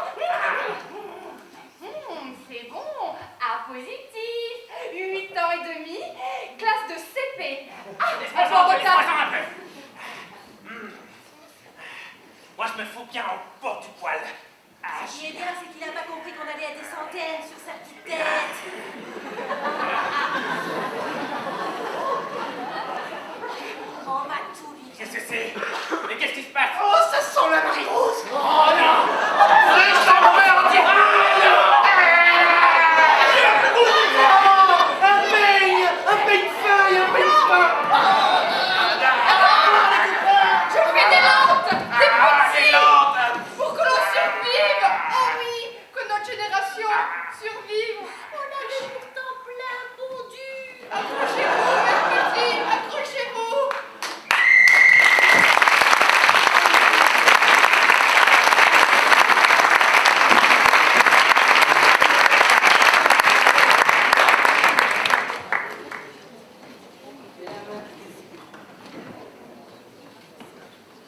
Speaker 3: C'est bon. A positif. 8 ans et demi. Classe de CP.
Speaker 5: Laisse-moi en retard.
Speaker 9: Moi, je me fous bien au bord du poil.
Speaker 6: Ce qui est bien, c'est qu'il n'a pas compris qu'on allait à des centaines sur sa petite tête. On va tout lui dire.
Speaker 2: Qu'est-ce que c'est? Mais qu'est-ce qui se passe?
Speaker 8: Oh, ça sent la Marie-Rose!
Speaker 2: Oh non! Je t'en veux en dire!
Speaker 8: Un peigne-feuille, un peigne-fin!
Speaker 4: Je fais des lentes, des petits,
Speaker 2: lente!
Speaker 4: pour que l'on survive. Oh oui, que notre génération survive.
Speaker 6: On avait pourtant plein pondu.
Speaker 4: Accrochez-vous, mes petits, accrochez-vous.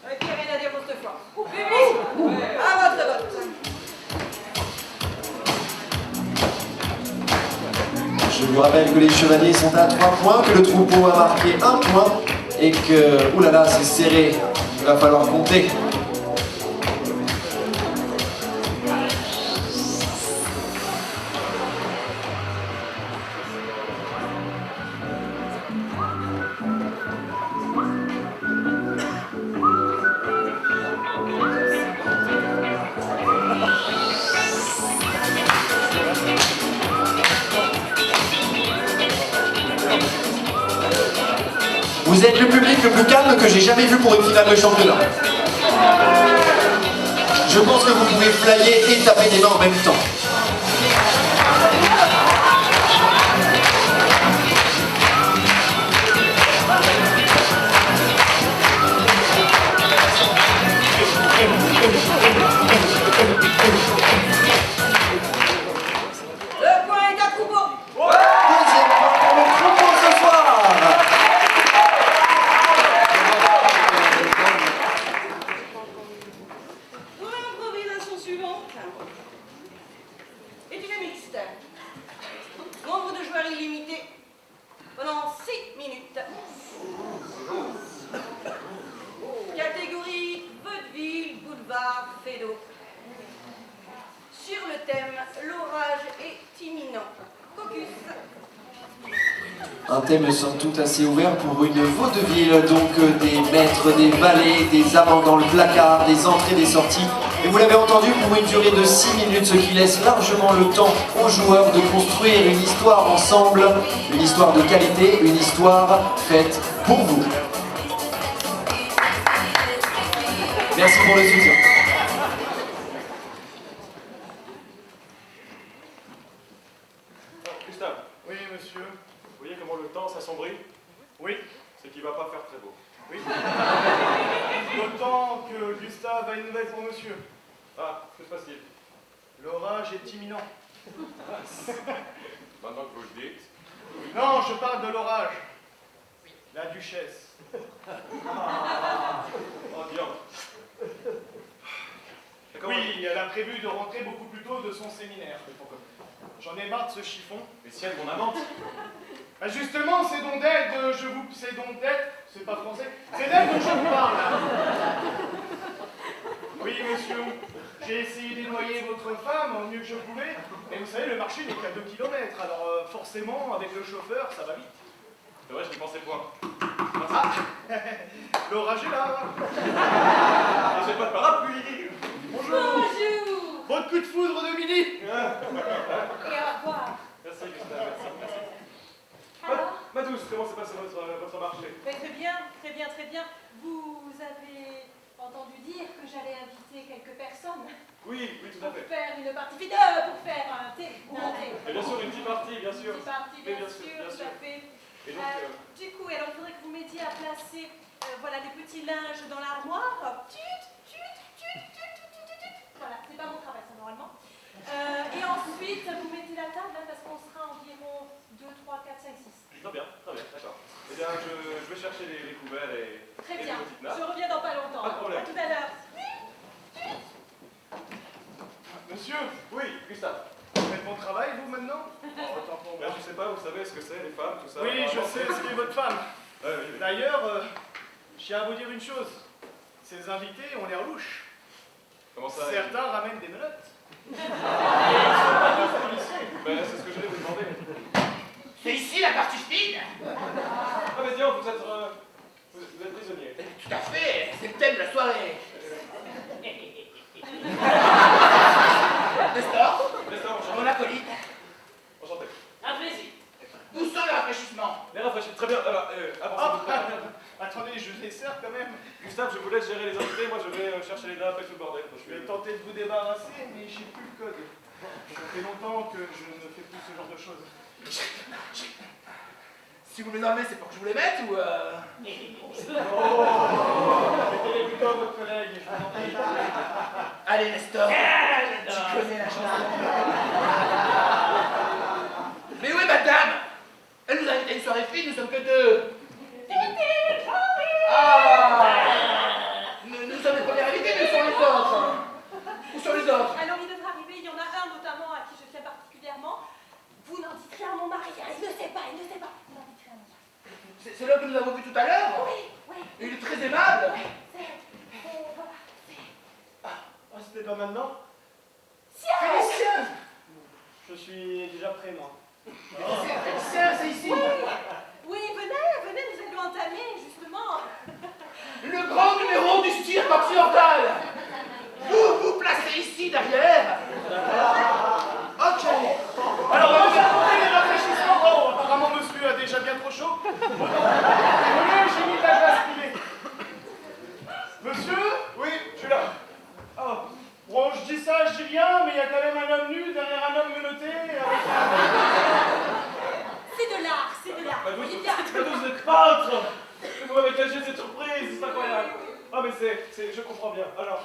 Speaker 6: Ok, rien à dire pour cette fois. À votre vote.
Speaker 1: Je vous rappelle que les chevaliers sont à 3 points, que le troupeau a marqué 1 point et que, oulala, c'est serré, il va falloir compter. Vous êtes le public le plus calme que j'ai jamais vu pour une finale de championnat. Je pense que vous pouvez flyer et taper des mains en même temps.
Speaker 6: Le point est à troupeau.
Speaker 1: Deuxième point pour le troupeau ce soir.
Speaker 6: Pour l'improvisation suivante est une mixte. Nombre de joueurs illimité pendant 6 minutes. Catégorie vaudeville, boulevard, fait d'eau. Sur le thème l'orage est imminent. Focus.
Speaker 1: Un thème somme toute assez ouvert pour une vaudeville, donc des maîtres, des valets, des amants dans le placard, des entrées, des sorties. Et vous l'avez entendu, pour une durée de 6 minutes, ce qui laisse largement le temps aux joueurs de construire une histoire ensemble, une histoire de qualité, une histoire faite pour vous. Merci pour le soutien.
Speaker 2: Gustave. Oui, monsieur. Vous voyez comment le temps s'assombrit? Oui. C'est qu'il va pas faire très beau. Oui. D'autant que Gustave a une nouvelle pour monsieur. Ah, que se passe-t-il? L'orage est imminent. Maintenant que vous le dites. Non, je parle de l'orage. La duchesse. Oh, bien. Oui, elle a prévu de rentrer beaucoup plus tôt de son séminaire. J'en ai marre de ce chiffon. Mais si elle est mon amante. Bah justement, c'est donc d'elle que je vous... C'est donc d'elle... C'est pas français. C'est d'elle dont je vous parle, là. Oui, monsieur. J'ai essayé d'éloigner votre femme au mieux que je pouvais. Mais vous savez, le marché n'est qu'à 2 km. Alors, forcément, avec le chauffeur, ça va vite. C'est vrai, je n'y pensais point. Ah, l'orage est là. Et j'ai pas de parapluie. Bonjour.
Speaker 6: Bonjour.
Speaker 2: Votre coup de foudre de midi.
Speaker 6: Et au revoir.
Speaker 2: Merci, Gustave. Merci.
Speaker 6: Alors
Speaker 2: Ma douce, comment s'est passé votre marché?
Speaker 6: Très bien, très bien, très bien. Vous avez entendu dire que j'allais inviter quelques personnes
Speaker 2: Oui, tout à
Speaker 6: pour
Speaker 2: fait.
Speaker 6: faire une partie vidéo, pour faire un thé.
Speaker 2: Et bien sûr, une petite partie, bien sûr.
Speaker 6: Une partie,
Speaker 2: Mais
Speaker 6: bien
Speaker 2: bien sûr,
Speaker 6: sûr,
Speaker 2: bien
Speaker 6: tout
Speaker 2: sûr.
Speaker 6: à fait.
Speaker 2: Et donc,
Speaker 6: Du coup, alors il faudrait que vous m'aidiez à placer voilà, les petits linges dans l'armoire. Voilà, c'est pas mon travail ça normalement. Et ensuite, vous mettez la table hein, parce qu'on sera environ 2, 3, 4, 5, 6.
Speaker 2: très bien, d'accord. Eh bien, je vais chercher les couverts et
Speaker 6: Très
Speaker 2: les
Speaker 6: bien,
Speaker 2: petites nappes.
Speaker 6: je reviens dans pas longtemps.
Speaker 2: Pas de problème.
Speaker 6: À tout à l'heure.
Speaker 2: Monsieur? Oui, Gustave. Vous faites bon travail, vous, maintenant? Autant pour moi. Je sais pas, vous savez ce que c'est, les femmes, tout ça. Oui, je sais ce qu'est votre femme. D'ailleurs, je tiens à vous dire une chose. Ces invités ont l'air louches. Comment ça?
Speaker 8: Certains ramènent des menottes.
Speaker 2: Ben, c'est ce que j'allais vous demander.
Speaker 9: C'est ici la partie fine.
Speaker 2: Ah mais dis-donc, vous êtes prisonnier.
Speaker 9: Tout à fait, c'est le thème de la soirée. Nestor,
Speaker 2: Nestor,
Speaker 9: mon acolyte,
Speaker 2: enchanté.
Speaker 9: un plaisir. Où sont les rafraîchissements?
Speaker 2: Les rafraîchis, très bien. Alors, avancez
Speaker 8: Attendez, je les sers quand même.
Speaker 2: Gustave, je vous laisse gérer les invités. Moi, je vais chercher les nappes et tout le bordel. Moi,
Speaker 8: Je vais tenter de vous débarrasser, mais j'ai plus le code. Ça fait longtemps que je ne fais plus ce genre de choses.
Speaker 9: Si vous me les enlevez, c'est pour que je vous les mette ou
Speaker 8: Mettez-les plutôt à votre collègue, je vous en prie.
Speaker 9: Allez, Nestor, tu connais la chanson. Mais où est madame? Elle nous invite à une soirée fine, nous sommes que deux. Ah, nous sommes les premiers invités, mais où sont les autres? Où sont les autres?
Speaker 6: Alors il devrait arriver, il y en a un notamment à qui je tiens particulièrement. Vous n'en dites rien à mon mari, hein, il ne sait pas, il ne sait pas. Vous n'en dites rien à mon mari.
Speaker 9: C'est l'homme que nous avons vu tout à l'heure?
Speaker 6: Oui, oui.
Speaker 9: Il est très aimable.
Speaker 6: Voilà.
Speaker 8: Ah, c'était pas maintenant?
Speaker 9: Félicien!
Speaker 8: Je suis déjà prêt, moi.
Speaker 9: Félicien, c'est ici.
Speaker 6: Oui, venez, nous allons entamer, justement.
Speaker 9: Le grand numéro du cirque occidental. Vous vous placez ici derrière. Ok.
Speaker 8: Alors, on va vous apporter les rafraîchissements. Oh, apparemment, monsieur a déjà bien trop chaud. J'ai mis de la glace pilée. Monsieur?
Speaker 2: Oui, je suis là.
Speaker 8: Oh, bon, je dis ça, je dis rien, mais il y a quand même un homme nu derrière un homme menotté avec
Speaker 6: C'est de l'art, c'est de l'art.
Speaker 2: Bah,
Speaker 6: Vous voyez bien.
Speaker 2: vous êtes peintre. Vous m'avez caché cette surprise, c'est incroyable. Ah mais je comprends bien. Alors,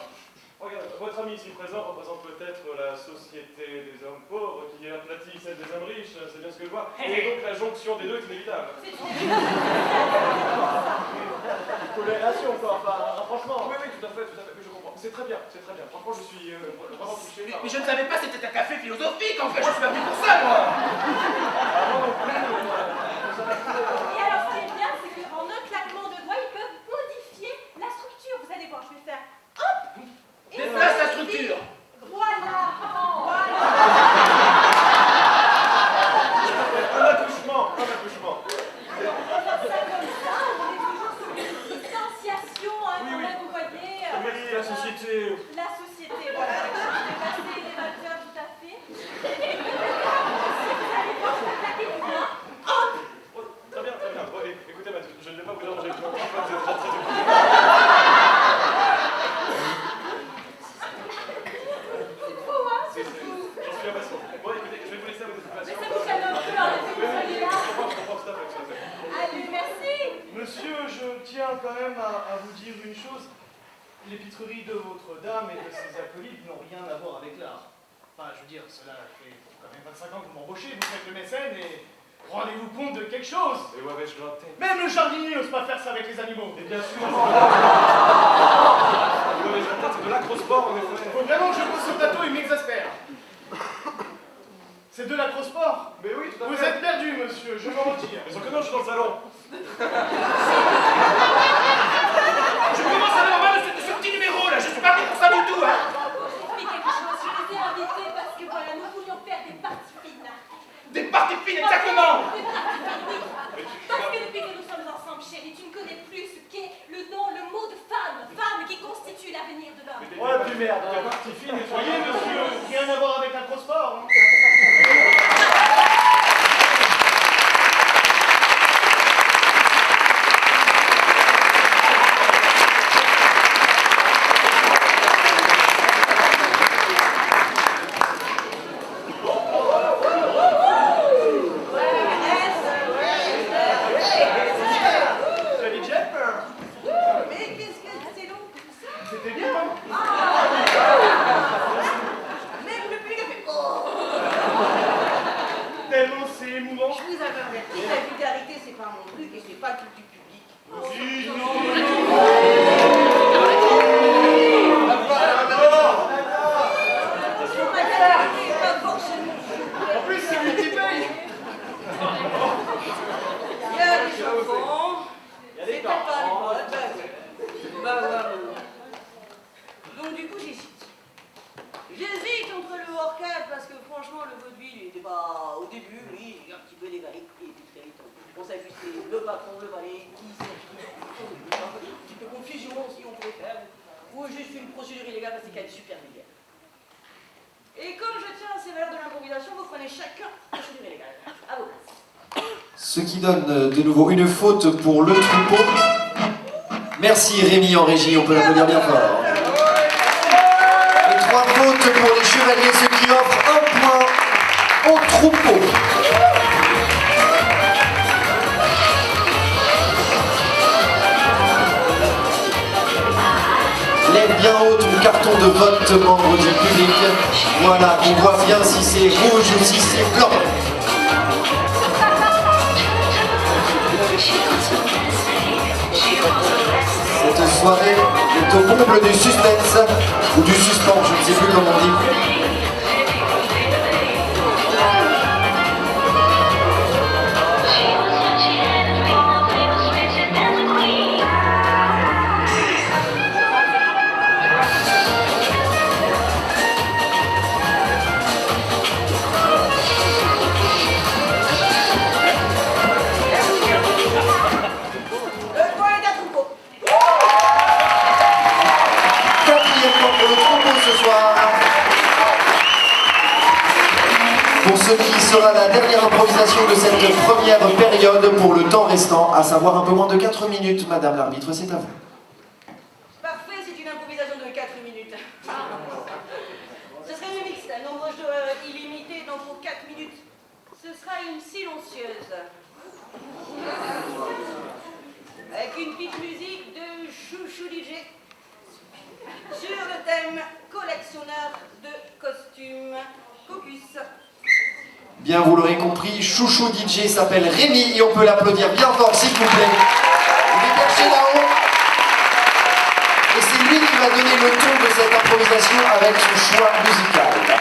Speaker 2: regarde, votre ami ici présent représente peut-être la société des hommes pauvres qui aplatit celle des hommes riches, c'est bien ce que je vois. Et donc la jonction des deux est inévitable.
Speaker 8: Colération, quoi, enfin, franchement.
Speaker 2: Oui, tout à fait, mais je comprends. C'est très bien. Franchement, je suis vraiment touché.
Speaker 9: Mais je ne savais pas que c'était un café philosophique. En fait, je suis venu pour ça, moi.
Speaker 6: Et alors, ce qui est bien, c'est qu'en un claquement de doigts, ils peuvent modifier la structure. Vous allez voir, je vais faire hop. Et
Speaker 9: Déplace la
Speaker 6: ça
Speaker 9: structure.
Speaker 6: Voilà.
Speaker 2: Un accouchement.
Speaker 6: On va faire ça comme ça, on est toujours sur une distanciation, hein,
Speaker 2: Oui,
Speaker 6: quand
Speaker 2: oui.
Speaker 6: même, vous voyez.
Speaker 2: Mais la société.
Speaker 6: La société, voilà. Je vais passer l'élévateur tout à fait. Et vous allez voir, je vais claquer du doigt. Hop.
Speaker 2: Oh, très bien. Bon, écoutez, je ne vais pas vous déranger. Je crois que vous êtes déjà très occupé.
Speaker 6: C'est fou, hein, c'est fou.
Speaker 2: J'en suis impatient. Bon, écoutez, je vais vous laisser à vos
Speaker 6: Mais
Speaker 2: occupations.
Speaker 6: ça vous calme un peu, en effet, vous soyez là.
Speaker 2: Je comprends tout à fait, tout à fait.
Speaker 6: Allez, merci.
Speaker 8: Monsieur, je tiens quand même à vous dire une chose. Les pitreries de votre dame et de ses acolytes n'ont rien à voir avec l'art. Enfin, je veux dire, cela fait quand même 25 ans que vous m'embauchez, vous faites le mécène et rendez-vous compte de quelque chose.
Speaker 2: Et où avais-je raté?
Speaker 8: Même le jardinier n'ose pas faire ça avec les animaux.
Speaker 2: Et bien sûr. Où avais-je raté? C'est de l'acrosport, en effet.
Speaker 8: Faut vraiment que je pose ce plateau, il m'exaspère. C'est de l'acrosport.
Speaker 2: Mais oui, tout à fait.
Speaker 8: Vous êtes perdu, monsieur, je m'en retire.
Speaker 2: Mais sauf que non, je suis dans le salon.
Speaker 9: Je commence à avoir mal de ce petit numéro là. Je suis pas venu pour ça du tout, hein.
Speaker 6: Mais quelque chose, je les ai invités parce que voilà, nous voulions faire des parties fines.
Speaker 9: Des parties fines, exactement.
Speaker 6: Des parties fines, oui. Parce que depuis que nous sommes ensemble, chérie, tu ne connais plus ce qu'est le mot de femme. Femme qui constitue l'avenir de l'homme.
Speaker 8: Ouais, puis merde. La partie fine, voyez, monsieur, rien à voir avec l'acrosport. Hein.
Speaker 6: Donc du coup, j'hésite. les valets, et puis très vite, on savait plus c'est le patron, le valet, qui c'est qui. Une petite confusion aussi, on pouvait faire. Ou juste une procédure illégale parce que c'est quand même super vulgaire. Et comme je tiens à ces valeurs de l'improvisation, vous prenez chacun procédure illégale. À vos places.
Speaker 1: Ce qui donne de nouveau une faute pour le troupeau. Merci Rémi en régie, on peut l'applaudir bien fort. Et 3 fautes pour les chevaliers, ce qui offre 1 point au troupeau. Lève bien haut ton carton de vote, membre du public. Voilà, on voit bien si c'est rouge ou si c'est blanc. Cette soirée est au comble du suspense, ou du suspens, je ne sais plus comment on dit. Pour ce qui sera la dernière improvisation de cette première période pour le temps restant, à savoir un peu moins de 4 minutes, Madame l'arbitre, c'est à vous.
Speaker 6: Parfait, c'est une improvisation de 4 minutes. Ce serait une mixte, un nombre de joueurs illimité, donc pour 4 minutes. Ce sera une silencieuse. Avec une petite musique de Chouchou DJ. Sur le thème collectionneur de costumes Cocus.
Speaker 1: Bien, vous l'aurez compris, Chouchou DJ s'appelle Rémi et on peut l'applaudir bien fort, s'il vous plaît. Il est caché là-haut. Et c'est lui qui va donner le ton de cette improvisation avec son choix musical.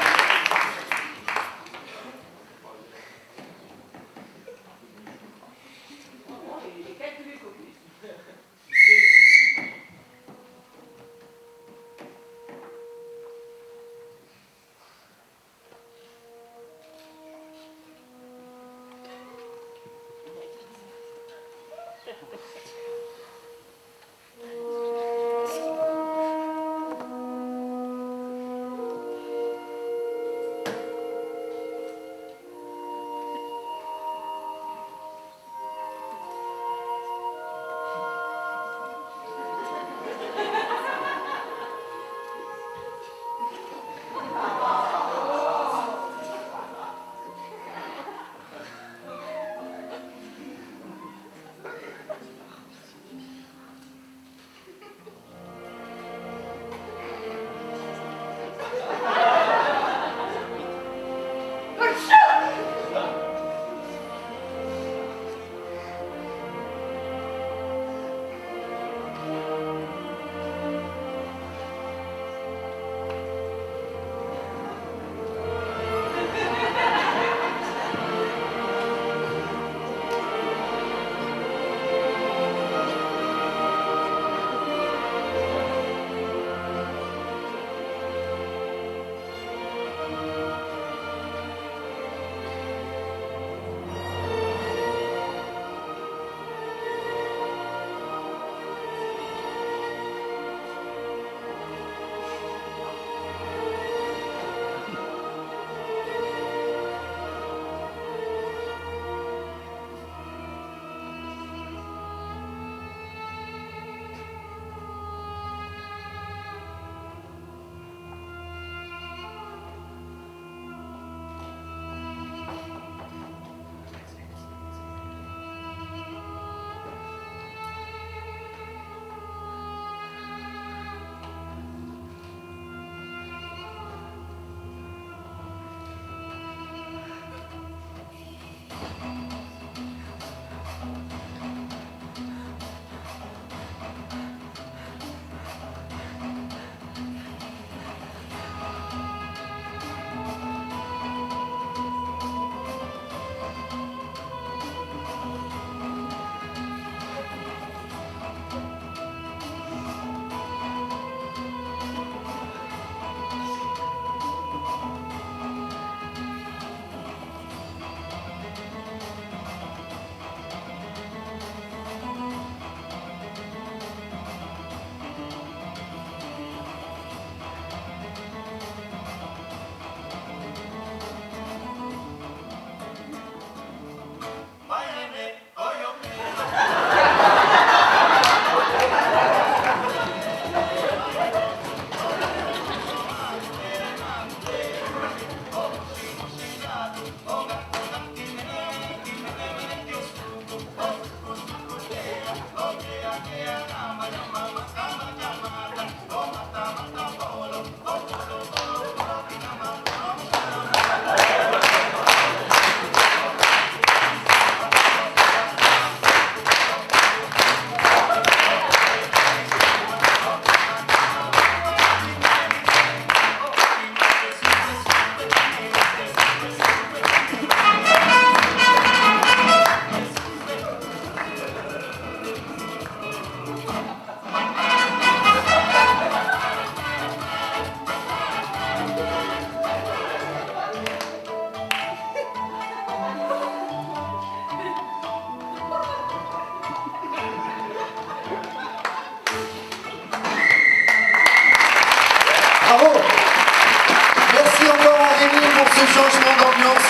Speaker 1: changement d'ambiance.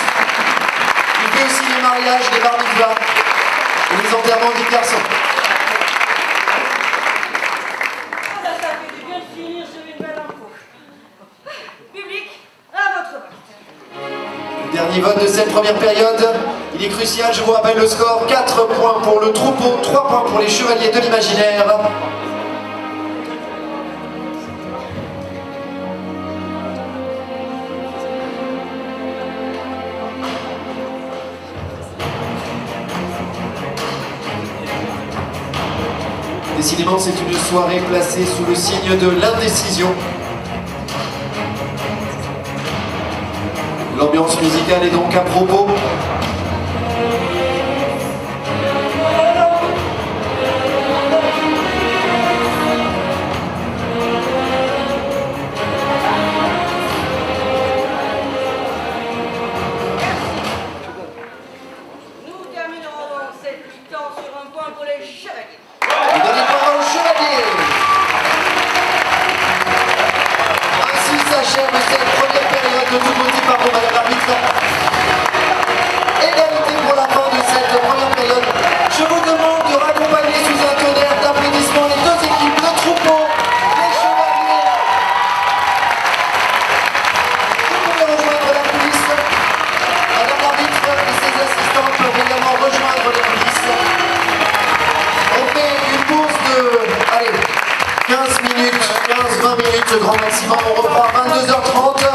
Speaker 1: Il fait aussi les mariages, les bar mitzvahs et les enterrements des garçons.
Speaker 6: Ça fait du bien de finir sur une belle info. Public, à votre vote.
Speaker 1: Le dernier vote de cette première période, il est crucial, je vous rappelle le score, 4 points pour le troupeau, 3 points pour les chevaliers de l'imaginaire. Décidément, c'est une soirée placée sous le signe de l'indécision. L'ambiance musicale est donc à propos.
Speaker 6: Nous terminerons donc cette mi-temps sur un point pour les chevaliers.
Speaker 1: Le dernier point au chevalier. Ainsi s'achève cette première période de tout motif par Madame l'arbitre. Égalité pour la fin de cette première période. Je vous demande de raccompagner sous un tonnerre d'applaudissements les deux équipes, le troupeau, les chevaliers. Vous pouvez rejoindre la police. Madame l'arbitre et ses assistantes peuvent également rejoindre la police. On fait une pause de, allez, 15 minutes, 15-20 minutes grand maximum. On reprend à 22h30.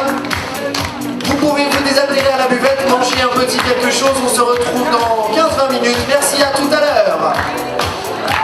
Speaker 1: Vous pouvez vous désaltérer à la buvette, manger un petit quelque chose. On se retrouve dans